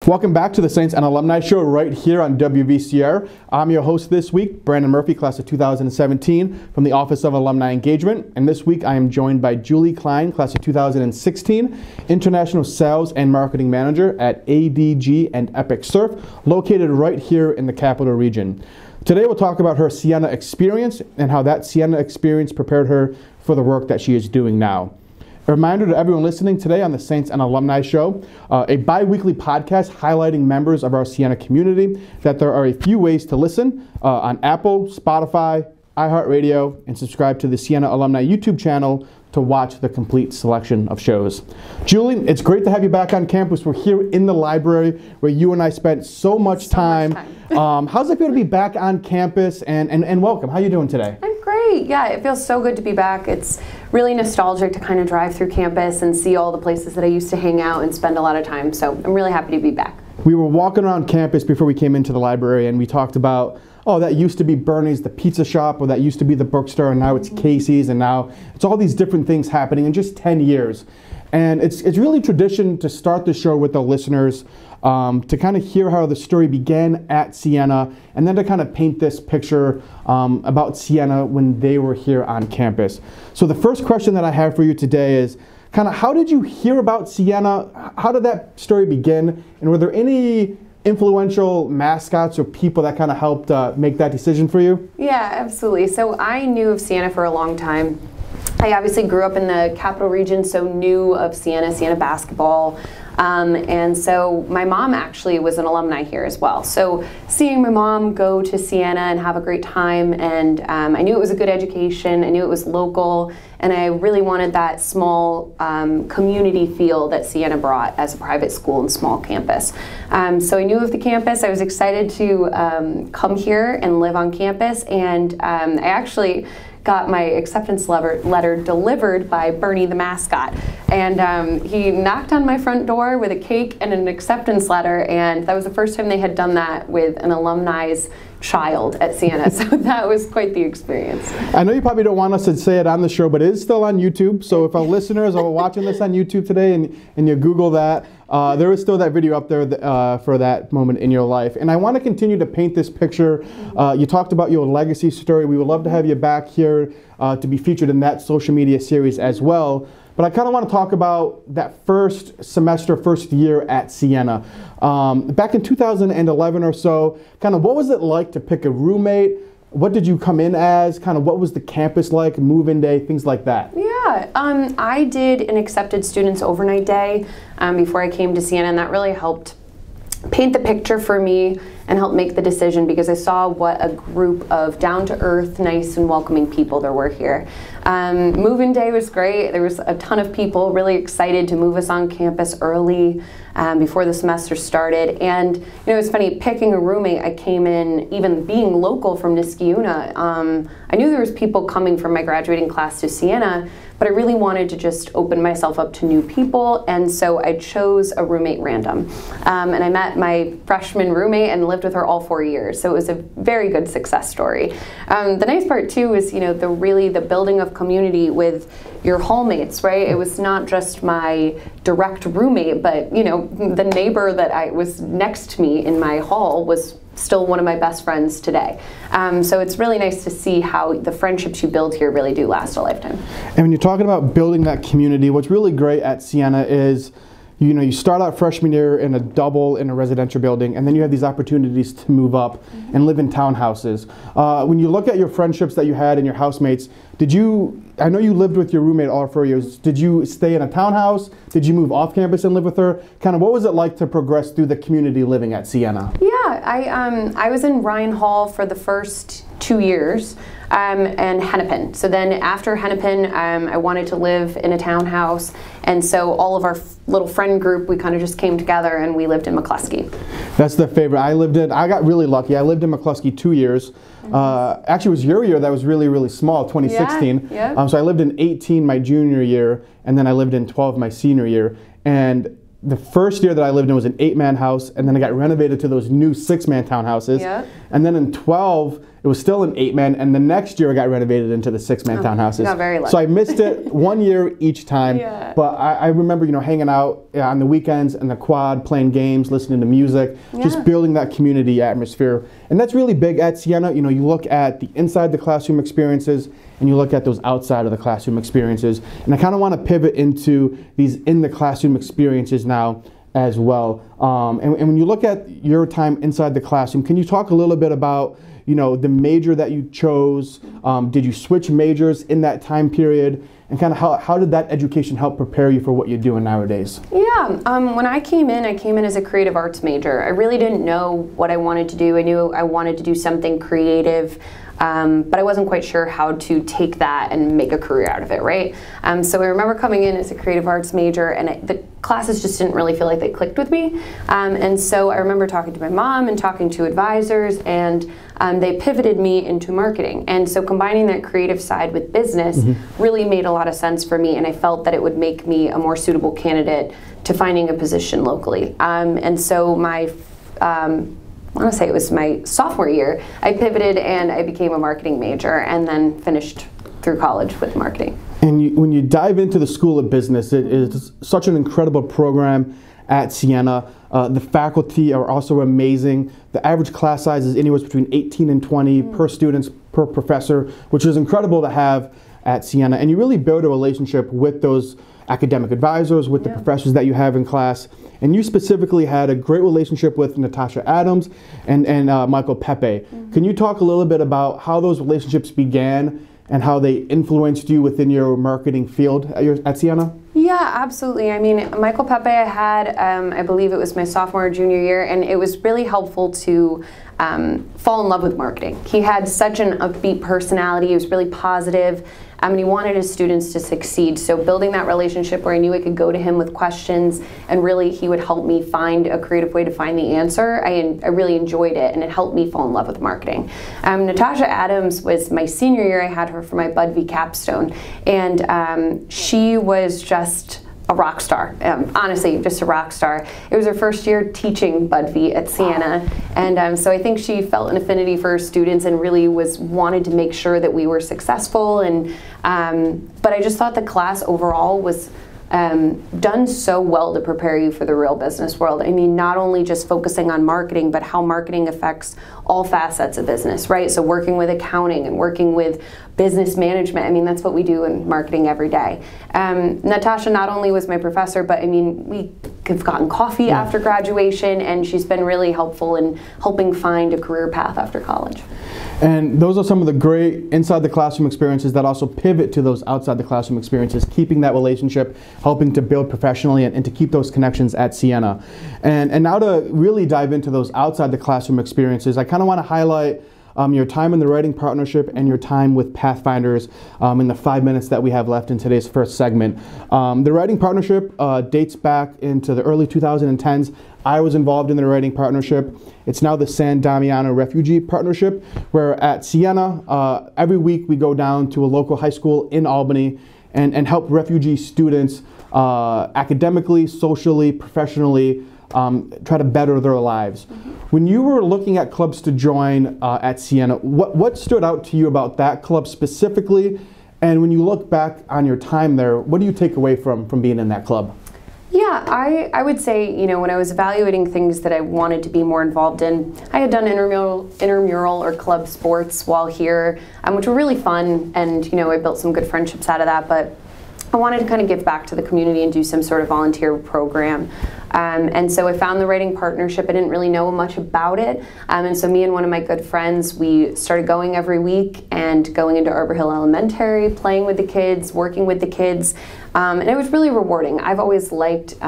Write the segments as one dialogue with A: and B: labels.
A: Welcome back to the Saints and Alumni Show right here on WVCR. I'm your host this week, Brandon Murphy, class of 2017 from the Office of Alumni Engagement. And this week I am joined by Julie Klein, class of 2016, International Sales and Marketing Manager at ADG and Epic Surf, located right here in the Capital Region. Today we'll talk about her Siena experience and how that Siena experience prepared her for the work that she is doing now. A reminder to everyone listening today on the Saints and Alumni Show, a bi-weekly podcast highlighting members of our Siena community, that there are a few ways to listen on Apple, Spotify, iHeartRadio, and subscribe to the Siena Alumni YouTube channel to watch the complete selection of shows. Julie, it's great to have you back on campus. We're here in the library where you and I spent so much time. How's it feel to be back on campus, and welcome? How are you doing today?
B: I'm great. Yeah, it feels so good to be back. It's really nostalgic to kind of drive through campus and see all the places that I used to hang out and spend a lot of time. So I'm really happy to be back.
A: We were walking around campus before we came into the library, and we talked about, oh, that used to be Bernie's, the pizza shop, or that used to be the bookstore, and now it's Casey's, and now it's all these different things happening in just 10 years. And it's really tradition to start the show with the listeners, to kind of hear how the story began at Siena, and then to kind of paint this picture about Siena when they were here on campus. So the first question that I have for you today is, kind of how did you hear about Siena? How did that story begin? And were there any influential mascots or people that kind of helped make that decision for you?
B: Yeah, absolutely. So I knew of Siena for a long time. I obviously grew up in the Capital Region, so knew of Siena basketball. And so my mom actually was an alumni here as well. So seeing my mom go to Siena and have a great time, and I knew it was a good education, I knew it was local, and I really wanted that small community feel that Siena brought as a private school and small campus. So I knew of the campus. I was excited to come here and live on campus, and I actually got my acceptance letter delivered by Bernie the mascot. And he knocked on my front door with a cake and an acceptance letter, and that was the first time they had done that with an alumni's child at Siena, so that was quite the experience.
A: I know you probably don't want us to say it on the show, but it is still on YouTube, so if our listeners are watching this on YouTube today and you Google that, there is still that video up there for that moment in your life. And I want to continue to paint this picture. You talked about your legacy story. We would love to have you back here to be featured in that social media series as well. But I kind of want to talk about that first semester, first year at Siena. Back in 2011 or so, kind of what was it like to pick a roommate? What did you come in as? Kind of what was the campus like, move-in day, things like that?
B: Yeah, I did an accepted students overnight day before I came to Siena, and that really helped paint the picture for me and help make the decision, because I saw what a group of down-to-earth, nice and welcoming people there were here. Move-in day was great. There was a ton of people really excited to move us on campus early before the semester started. And you know, it's funny, picking a roommate, I came in, even being local from Niskayuna, I knew there was people coming from my graduating class to Siena, but I really wanted to just open myself up to new people, and so I chose a roommate random. And I met my freshman roommate and lived with her all 4 years, so it was a very good success story. The nice part too is, you know, the building of community with your hallmates, right? It was not just my direct roommate, but you know, the neighbor that was next to me in my hall was still one of my best friends today. So it's really nice to see how the friendships you build here really do last a lifetime.
A: And when you're talking about building that community, what's really great at Siena is, you know, you start out freshman year in a double in a residential building, and then you have these opportunities to move up and live in townhouses. When you look at your friendships that you had and your housemates, I know you lived with your roommate all 4 years. Did you stay in a townhouse? Did you move off campus and live with her? Kind of what was it like to progress through the community living at Siena?
B: Yeah, I was in Ryan Hall for the first 2 years. And Hennepin. So then after Hennepin, I wanted to live in a townhouse, and so all of our little friend group, we kind of just came together and we lived in McCluskey.
A: That's the favorite. I got really lucky. I lived in McCluskey 2 years. Actually, it was your year that was really, really small, 2016.
B: Yeah.
A: So I lived in 18 my junior year, and then I lived in 12 my senior year. And the first year that I lived in was an 8-man house, and then I got renovated to those new 6-man townhouses.
B: Yeah.
A: And then in 12, it was still an 8-man, and the next year it got renovated into the 6-man townhouses.
B: Got very lucky.
A: So I missed it 1 year each time.
B: Yeah.
A: But I remember, hanging out on the weekends in the quad, playing games, listening to music, just building that community atmosphere. And that's really big at Siena. You look at the inside the classroom experiences, and you look at those outside of the classroom experiences. And I kind of want to pivot into these in the classroom experiences now as well. And when you look at your time inside the classroom, can you talk a little bit about the major that you chose? Did you switch majors in that time period? And kind of how did that education help prepare you for what you're doing nowadays?
B: Yeah, when I came in as a creative arts major. I really didn't know what I wanted to do. I knew I wanted to do something creative, but I wasn't quite sure how to take that and make a career out of it, right? So I remember coming in as a creative arts major, and the classes just didn't really feel like they clicked with me. And so I remember talking to my mom and talking to advisors, and they pivoted me into marketing. And so combining that creative side with business really made a lot of sense for me, and I felt that it would make me a more suitable candidate to finding a position locally. And so I want to say it was my sophomore year, I pivoted and I became a marketing major, and then finished through college with marketing.
A: And when you dive into the School of Business, it is such an incredible program at Siena. The faculty are also amazing. The average class size is anywhere between 18 and 20 per student, per professor, which is incredible to have at Siena. And you really build a relationship with those academic advisors, with the professors that you have in class. And you specifically had a great relationship with Natasha Adams and Michael Pepe. Can you talk a little bit about how those relationships began and how they influenced you within your marketing field at Siena?
B: Yeah, absolutely. I mean, Michael Pepe I had, I believe it was my sophomore or junior year, and it was really helpful to fall in love with marketing. He had such an upbeat personality. He was really positive. And he wanted his students to succeed. So building that relationship where I knew I could go to him with questions, and really he would help me find a creative way to find the answer, I really enjoyed it, and it helped me fall in love with marketing. Natasha Adams was my senior year. I had her for my Bud V capstone, and she was just a rock star, honestly, just a rock star. It was her first year teaching Bud V at Siena, and so I think she felt an affinity for her students and really wanted to make sure that we were successful. And but I just thought the class overall was done so well to prepare you for the real business world. I mean, not only just focusing on marketing, but how marketing affects all facets of business, right? So working with accounting and working with business management. I mean, that's what we do in marketing every day. Natasha not only was my professor, but I mean, we have gotten coffee after graduation, and she's been really helpful in helping find a career path after college.
A: And those are some of the great inside the classroom experiences that also pivot to those outside the classroom experiences, keeping that relationship, helping to build professionally and to keep those connections at Siena. And now to really dive into those outside the classroom experiences, I kind of want to highlight your time in the Writing Partnership and your time with Pathfinders in the 5 minutes that we have left in today's first segment. The Writing Partnership dates back into the early 2010s. I was involved in the Writing Partnership. It's now the San Damiano Refugee Partnership, where at Siena, every week we go down to a local high school in Albany and help refugee students academically, socially, professionally, try to better their lives. When you were looking at clubs to join at Siena, what stood out to you about that club specifically? And when you look back on your time there, what do you take away from being in that club?
B: Yeah, I would say, when I was evaluating things that I wanted to be more involved in, I had done intramural or club sports while here, which were really fun, and I built some good friendships out of that, but I wanted to kind of give back to the community and do some sort of volunteer program. And so I found the Writing Partnership. I didn't really know much about it. And so me and one of my good friends, we started going every week and going into Arbor Hill Elementary, playing with the kids, working with the kids. And it was really rewarding. I've always liked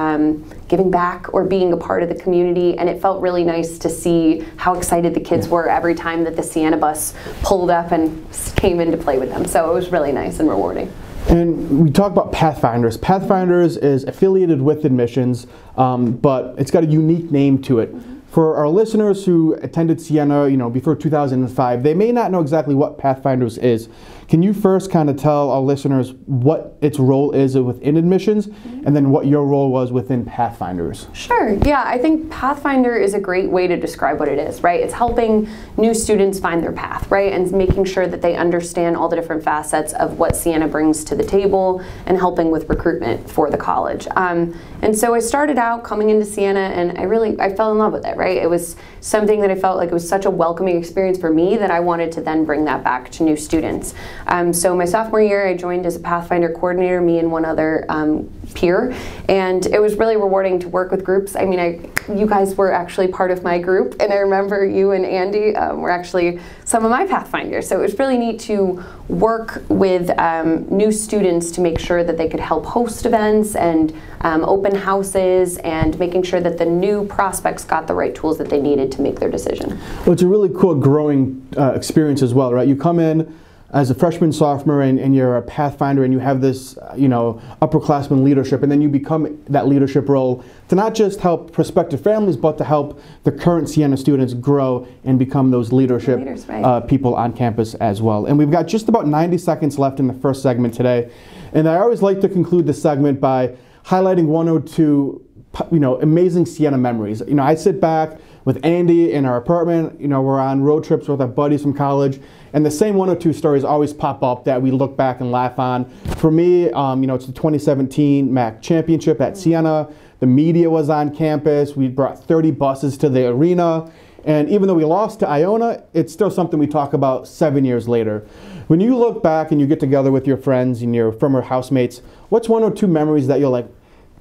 B: giving back or being a part of the community, and it felt really nice to see how excited the kids were every time that the Siena bus pulled up and came in to play with them. So it was really nice and rewarding.
A: And we talk about Pathfinders. Pathfinders is affiliated with Admissions, but it's got a unique name to it. For our listeners who attended Siena, before 2005, they may not know exactly what Pathfinders is. Can you first kind of tell our listeners what its role is within admissions, and then what your role was within Pathfinders?
B: Sure. Yeah, I think Pathfinder is a great way to describe what it is, right? It's helping new students find their path, right? And making sure that they understand all the different facets of what Siena brings to the table and helping with recruitment for the college. And so I started out coming into Siena, and I fell in love with it, right? It was something that I felt like it was such a welcoming experience for me that I wanted to then bring that back to new students. So my sophomore year, I joined as a Pathfinder coordinator, me and one other peer, and it was really rewarding to work with groups. I mean, you guys were actually part of my group, and I remember you and Andy were actually some of my Pathfinders. So it was really neat to work with new students to make sure that they could help host events and open houses, and making sure that the new prospects got the right tools that they needed to make their decision.
A: Well, it's a really cool growing experience as well, right? You come in as a freshman, sophomore, and you're a Pathfinder, and you have this, upperclassman leadership, and then you become that leadership role to not just help prospective families, but to help the current Siena students grow and become those leadership people on campus as well. And we've got just about 90 seconds left in the first segment today, and I always like to conclude the segment by highlighting one or two, amazing Siena memories. I sit back with Andy in our apartment, we're on road trips with our buddies from college, and the same one or two stories always pop up that we look back and laugh on. For me, it's the 2017 MAC Championship at Siena. The media was on campus. We brought 30 buses to the arena. And even though we lost to Iona, it's still something we talk about 7 years later. When you look back and you get together with your friends and your former housemates, what's one or two memories that you're like,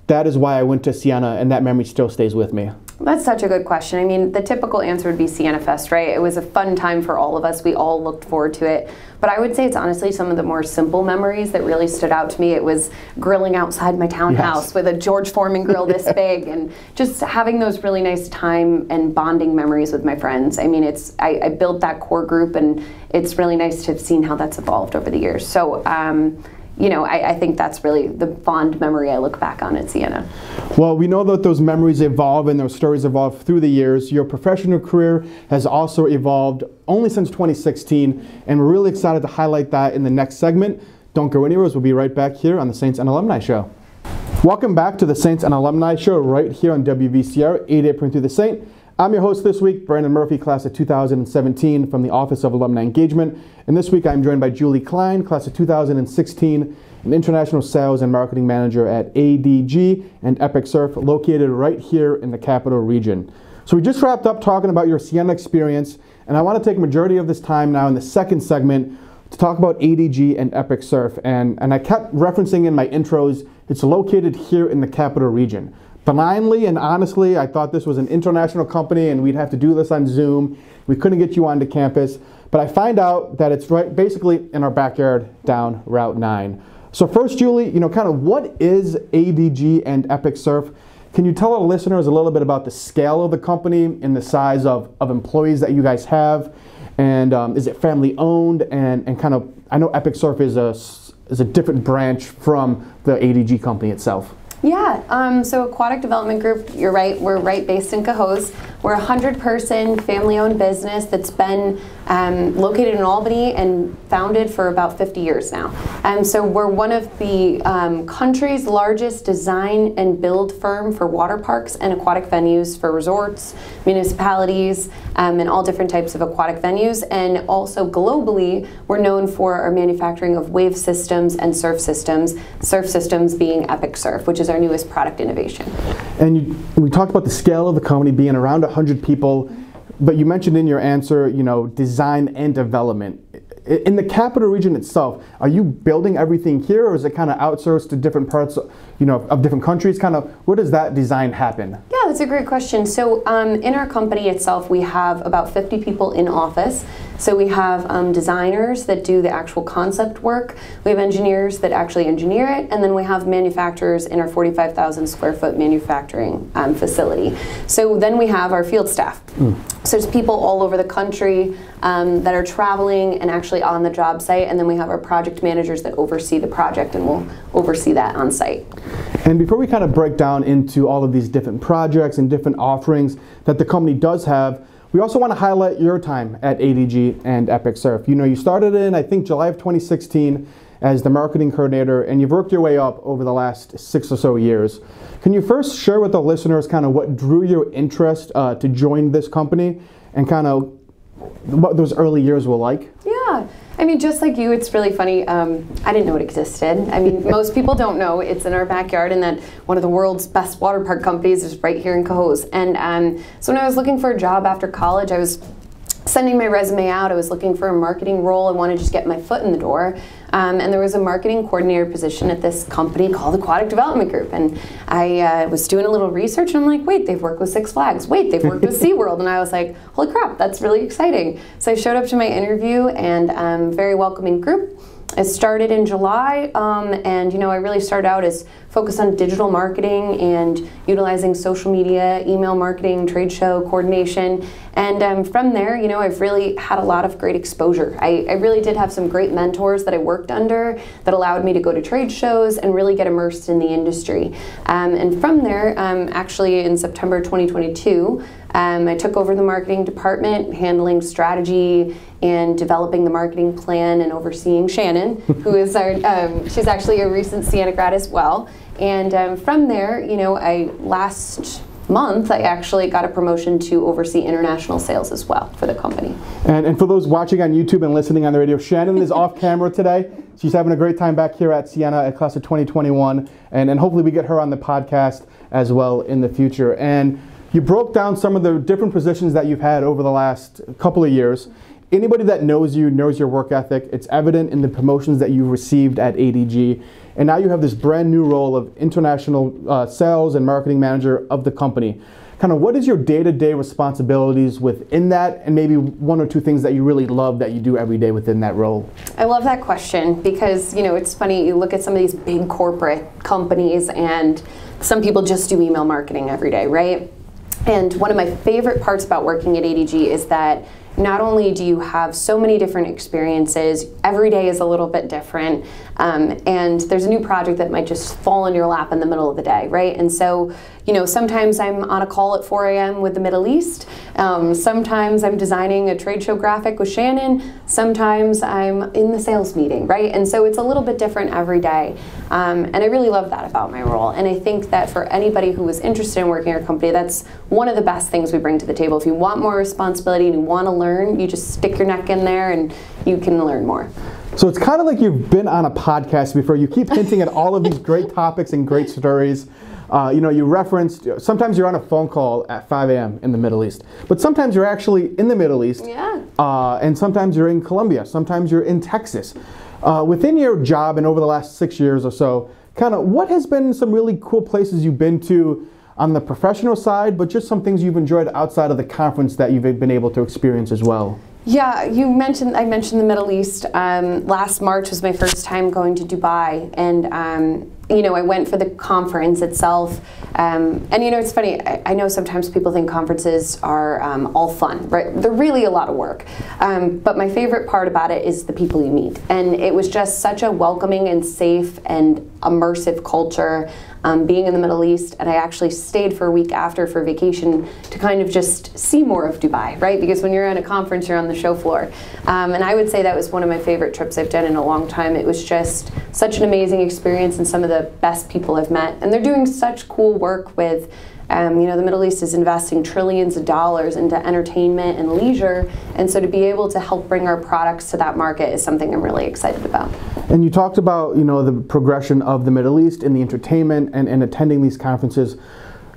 A: that is why I went to Siena, and that memory still stays with me?
B: That's such a good question. I mean, the typical answer would be Siena Fest, right? It was a fun time for all of us. We all looked forward to it. But I would say it's honestly some of the more simple memories that really stood out to me. It was grilling outside my townhouse with a George Foreman grill this big, and just having those really nice time and bonding memories with my friends. I mean, I built that core group, and it's really nice to have seen how that's evolved over the years. So, I think that's really the fond memory I look back on at Siena.
A: Well, we know that those memories evolve and those stories evolve through the years. Your professional career has also evolved only since 2016, and we're really excited to highlight that in the next segment. Don't go anywhere, as we'll be right back here on the Saints and Alumni Show. Welcome back to the Saints and Alumni Show right here on WVCR 88.3 The Saint. I'm your host this week, Brandon Murphy, class of 2017 from the Office of Alumni Engagement. And this week I'm joined by Julie Klein, class of 2016, an International Sales and Marketing Manager at ADG and Epic Surf, located right here in the Capital Region. So we just wrapped up talking about your Siena experience, and I want to take a majority of this time now in the second segment to talk about ADG and Epic Surf. And I kept referencing in my intros, it's located here in the Capital Region. Blindly and honestly, I thought this was an international company and we'd have to do this on Zoom. We couldn't get you onto campus, but I find out that it's right basically in our backyard down Route 9. So first, Julie, kind of what is ADG and Epic Surf? Can you tell our listeners a little bit about the scale of the company and the size of employees that you guys have? And is it family owned? And kind of, I know Epic Surf is a different branch from the ADG company itself.
B: Yeah, so Aquatic Development Group, you're right, we're right based in Cohoes. We're a 100-person family-owned business that's been located in Albany and founded for about 50 years now. So we're one of the country's largest design and build firm for water parks and aquatic venues for resorts, municipalities, and all different types of aquatic venues. And also globally, we're known for our manufacturing of wave systems and surf systems being Epic Surf, which is our newest product innovation.
A: And we talked about the scale of the company being around 100 people, but you mentioned in your answer, design and development. In the Capital Region itself, are you building everything here, or is it kind of outsourced to different parts, of different countries? Kind of, where does that design happen?
B: Yeah, that's a great question. So in our company itself, we have about 50 people in office. So we have designers that do the actual concept work. We have engineers that actually engineer it, and then we have manufacturers in our 45,000 square foot manufacturing facility. So then we have our field staff. So there's people all over the country that are traveling and actually on the job site, and then we have our project managers that oversee the project and will oversee that on site.
A: And before we kind of break down into all of these different projects and different offerings that the company does have, we also want to highlight your time at ADG and Epic Surf. You started in, I think, July of 2016 as the marketing coordinator, and you've worked your way up over the last 6 or so years. Can you first share with the listeners kind of what drew your interest to join this company and kind of what those early years were like?
B: Yeah. I mean, just like you, it's really funny. I didn't know it existed. I mean, most people don't know it's in our backyard and that one of the world's best water park companies is right here in Cohoes. And so when I was looking for a job after college, I was sending my resume out. I was looking for a marketing role. I wanted to just get my foot in the door. And there was a marketing coordinator position at this company called Aquatic Development Group. And I was doing a little research, and I'm like, wait, they've worked with Six Flags. Wait, they've worked with SeaWorld. And I was like, holy crap, that's really exciting. So I showed up to my interview, and very welcoming group. I started in July, and I really started out as focused on digital marketing and utilizing social media, email marketing, trade show coordination, and from there, I've really had a lot of great exposure. I really did have some great mentors that I worked under that allowed me to go to trade shows and really get immersed in the industry. And from there, actually in September 2022, I took over the marketing department, handling strategy and developing the marketing plan and overseeing Shannon, who is she's actually a recent Siena grad as well. And from there, last month, I actually got a promotion to oversee international sales as well for the company.
A: And for those watching on YouTube and listening on the radio, Shannon is off camera today. She's having a great time back here at Siena at class of 2021, and hopefully we get her on the podcast as well in the future. And you broke down some of the different positions that you've had over the last couple of years. Anybody that knows you knows your work ethic. It's evident in the promotions that you've received at ADG. And now you have this brand new role of international sales and marketing manager of the company. Kind of what is your day-to-day responsibilities within that, and maybe one or two things that you really love that you do every day within that role?
B: I love that question because, it's funny, you look at some of these big corporate companies and some people just do email marketing every day, right? And one of my favorite parts about working at ADG is that not only do you have so many different experiences, every day is a little bit different, and there's a new project that might just fall in your lap in the middle of the day, right? And so, sometimes I'm on a call at 4 a.m. with the Middle East, sometimes I'm designing a trade show graphic with Shannon, sometimes I'm in the sales meeting, right? And so it's a little bit different every day, and I really love that about my role. And I think that for anybody who is interested in working at a company, that's one of the best things we bring to the table. If you want more responsibility and you want to learn, you just stick your neck in there and you can learn more.
A: So it's kind of like you've been on a podcast before. You keep hinting at all of these great topics and great stories. You referenced, sometimes you're on a phone call at 5 a.m. in the Middle East, but sometimes you're actually in the Middle East,
B: yeah.
A: And sometimes you're in Colombia, sometimes you're in Texas. Within your job and over the last 6 years or so, kind of what has been some really cool places you've been to on the professional side, but just some things you've enjoyed outside of the conference that you've been able to experience as well?
B: Yeah, I mentioned the Middle East. Last March was my first time going to Dubai, and I went for the conference itself. And it's funny, I know sometimes people think conferences are all fun, right? They're really a lot of work. But my favorite part about it is the people you meet. And it was just such a welcoming and safe and immersive culture. Being in the Middle East, and I actually stayed for a week after for vacation to kind of just see more of Dubai, right? Because when you're at a conference, you're on the show floor. And I would say that was one of my favorite trips I've done in a long time. It was just such an amazing experience and some of the best people I've met. And they're doing such cool work with the Middle East is investing trillions of dollars into entertainment and leisure, and so to be able to help bring our products to that market is something I'm really excited about.
A: And you talked about, the progression of the Middle East in the entertainment and attending these conferences.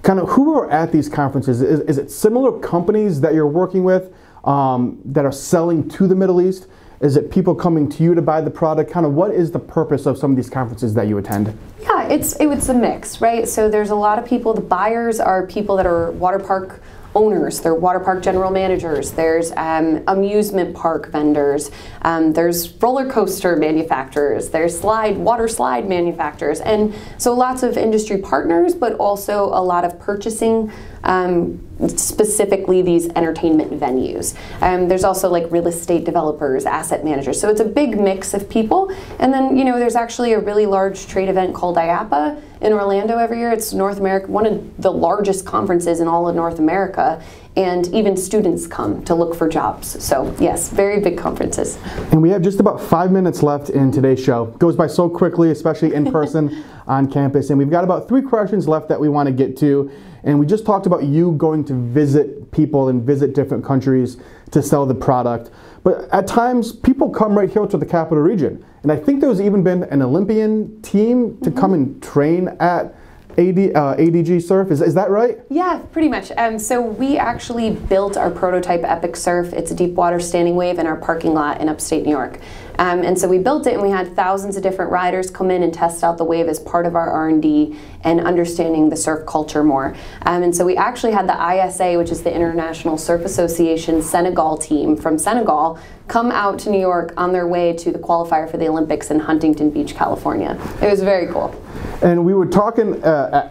A: Kind of who are at these conferences? Is it similar companies that you're working with that are selling to the Middle East? Is it people coming to you to buy the product? Kind of what is the purpose of some of these conferences that you attend?
B: Yeah, it's a mix, right? So there's a lot of people, the buyers are people that are water park owners, they're water park general managers, there's amusement park vendors, there's roller coaster manufacturers, there's water slide manufacturers, and so lots of industry partners, but also a lot of purchasing, specifically these entertainment venues. There's also like real estate developers, asset managers, so it's a big mix of people. And then there's actually a really large trade event called IAAPA in Orlando every year. It's North America, one of the largest conferences in all of North America, and even students come to look for jobs. So yes, very big conferences.
A: And we have just about 5 minutes left in today's show. It goes by so quickly, especially in person on campus. And we've got about 3 questions left that we want to get to. And we just talked about you going to visit people and visit different countries to sell the product. But at times, people come right here to the Capital Region. And I think there's even been an Olympian team to come and train at ADG Surf. Is that right?
B: Yeah, pretty much. So we actually built our prototype Epic Surf. It's a deep water standing wave in our parking lot in upstate New York. And so we built it, and we had thousands of different riders come in and test out the wave as part of our R&D and understanding the surf culture more. And so we actually had the ISA, which is the International Surf Association Senegal team from Senegal, come out to New York on their way to the qualifier for the Olympics in Huntington Beach, California. It was very cool.
A: And we were talking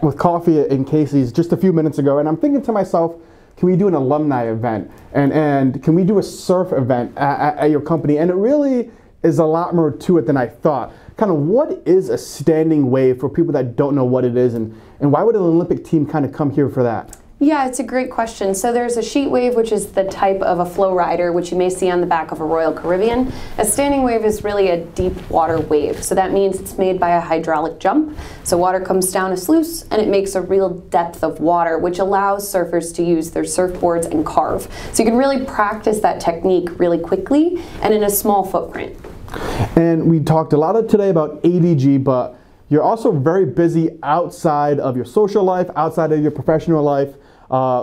A: with Coffee in Casey's just a few minutes ago, and I'm thinking to myself, can we do an alumni event? And can we do a surf event at your company? And it really is a lot more to it than I thought. Kind of what is a standing wave for people that don't know what it is, and why would an Olympic team kind of come here for that?
B: Yeah, it's a great question. So there's a sheet wave, which is the type of a flow rider, which you may see on the back of a Royal Caribbean. A standing wave is really a deep water wave. So that means it's made by a hydraulic jump. So water comes down a sluice and it makes a real depth of water, which allows surfers to use their surfboards and carve. So you can really practice that technique really quickly and in a small footprint.
A: And we talked a lot today about ADG, but you're also very busy outside of your social life, outside of your professional life,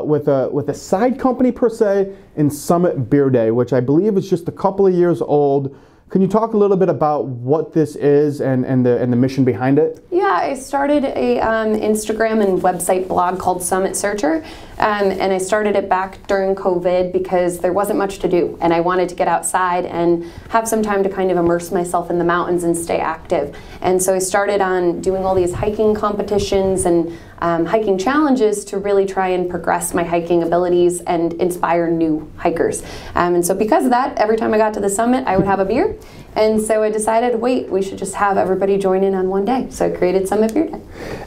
A: with a side company per se in Summit Beer Day, which I believe is just a couple of years old. Can you talk a little bit about what this is and the mission behind it? Yeah,
B: I started a Instagram and website blog called Summit Searcher, and I started it back during COVID because there wasn't much to do, and I wanted to get outside and have some time to kind of immerse myself in the mountains and stay active. And so I started on doing all these hiking competitions and hiking challenges to really try and progress my hiking abilities and inspire new hikers. And so because of that, every time I got to the summit, I would have a beer. And so I decided, wait, we should just have everybody join in on one day. So I created Summit Beer Day.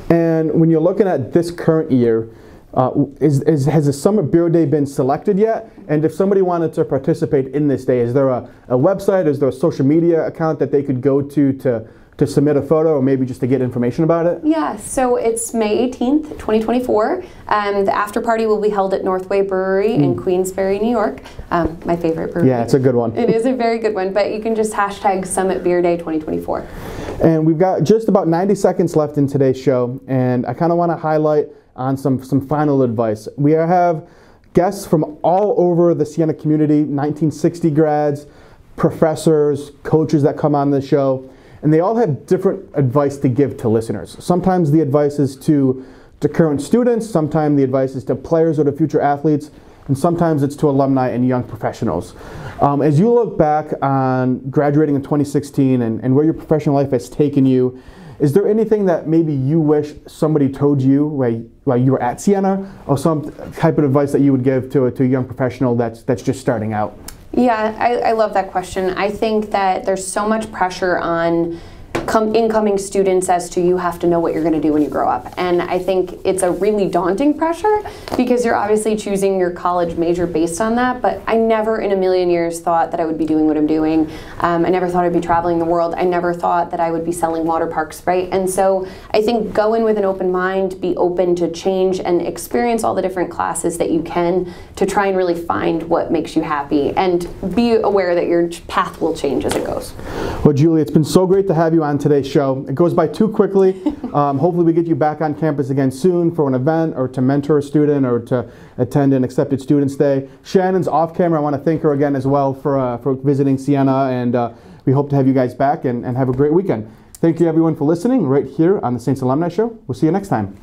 A: And when you're looking at this current year, has the Summit Beer Day been selected yet? And if somebody wanted to participate in this day, is there a website, is there a social media account that they could go to submit a photo, or maybe just to get information about it?
B: Yeah, so it's May 18th, 2024. The after party will be held at Northway Brewery in Queensbury, New York. My favorite brewery.
A: Yeah, it's a good one.
B: It is a very good one, but you can just hashtag Summit Beer Day 2024.
A: And we've got just about 90 seconds left in today's show, and I kind of want to highlight on some final advice. We have guests from all over the Siena community, 1960 grads, professors, coaches that come on the show. And they all have different advice to give to listeners. Sometimes the advice is to current students, sometimes the advice is to players or to future athletes, and sometimes it's to alumni and young professionals. As you look back on graduating in 2016 and where your professional life has taken you, is there anything that maybe you wish somebody told you while you were at Siena, or some type of advice that you would give to a young professional that's just starting out?
B: Yeah, I love that question. I think that there's so much pressure on incoming students as to you have to know what you're going to do when you grow up. And I think it's a really daunting pressure because you're obviously choosing your college major based on that, but I never in a million years thought that I would be doing what I'm doing. I never thought I'd be traveling the world. I never thought that I would be selling water parks, right? And so I think go in with an open mind, be open to change and experience all the different classes that you can to try and really find what makes you happy, and be aware that your path will change as it goes.
A: Well, Julie, it's been so great to have you on today's show. It goes by too quickly. Hopefully we get you back on campus again soon for an event, or to mentor a student, or to attend an Accepted Students Day. Shannon's off camera. I want to thank her again as well for visiting Siena, and we hope to have you guys back and have a great weekend. Thank you everyone for listening right here on the Saints Alumni Show. We'll see you next time.